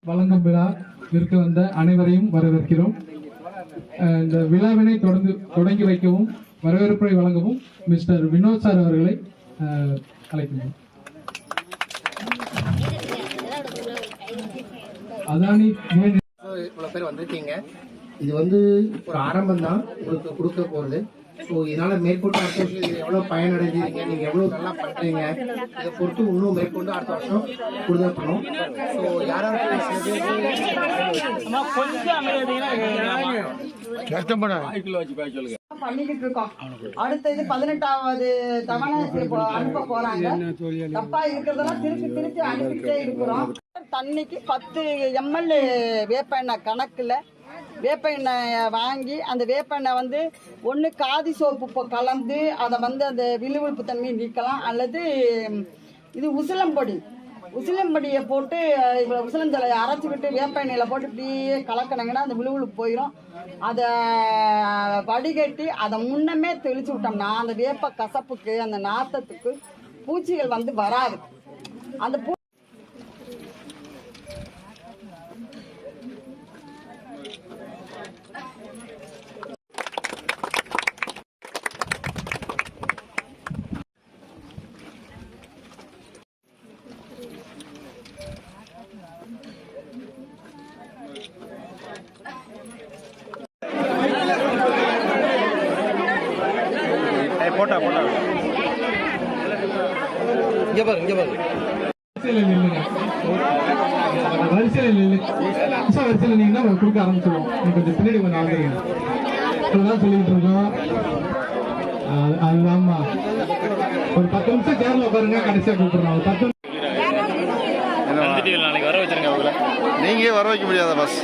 வழங்கும் விழா இருக்க வந்த அனைவரையும் வரவேற்கிறோம். இந்த விழாவினை தொடங்கி வைக்கவும் வரவேற்பை வழங்கவும் மிஸ்டர் வினோத் சார் அவர்களை அழைக்கிறோம். அதானி இவ்வளவு பேர் வந்திருக்கீங்க. இது வந்து ஒரு ஆரம்பம் தான் உங்களுக்கு கொடுக்க போறது. ஸோ இதனால மேற்கொண்டு அடுத்த வருஷம் இது எவ்வளவு பயனடைஞ்சிருக்கீங்க, நீங்க எவ்வளவு நல்லா பண்றீங்க, இதை பொறுத்து இன்னும் மேற்கொண்டு அடுத்த வருஷம் கொடுதல் பண்ணும். ஸோ யாராவது பண்ணிக்கிட்டு இருக்கோம். அடுத்தது 18வது தவணை அனுப்ப போறாங்க. தப்பா இருக்கிறதெல்லாம் திருப்பி அனுப்பிட்டே இருக்கிறோம். தண்ணிக்கு 10 ml வேப்ப எண்ணெய் கணக்குல வேப்ப எண்ணெயை வாங்கி அந்த வேப்ப எண்ணெய் வந்து ஒன்று காதி சோப்பு கலந்து அதை வந்து அந்த விழுவிழுப்பு தன்மையை நீக்கலாம், அல்லது இது உசிலம்பொடியை போட்டு உசிலஞ்சலையை அரைச்சிக்கிட்டு வேப்ப எண்ணெயில் போட்டு இப்படியே கலக்கினாங்கன்னா அந்த விழுவிழுப்பு போயிடும். அதை வடிகட்டி அதை முன்னமே தெளிச்சு விட்டோம்னா அந்த வேப்ப கசப்புக்கு அந்த நாத்தத்துக்கு பூச்சிகள் வந்து வராது. அந்த போட்டா இங்க பாருங்க வரிசையில் நீங்க கொடுக்க ஆரம்பிச்சிருவோம். கொஞ்சம் பின்னாடி கொஞ்சம் வந்துருங்க. சொல்லிட்டு இருக்கோம். அதுதான்மா ஒரு 10 நிமிஷம் சேர்ல உட்காருங்க. கடைசியா கூப்பிடுறோம். 10 நாளைக்கு வர வச்சிருங்க. நீங்க வர வைக்க முடியாத பஸ்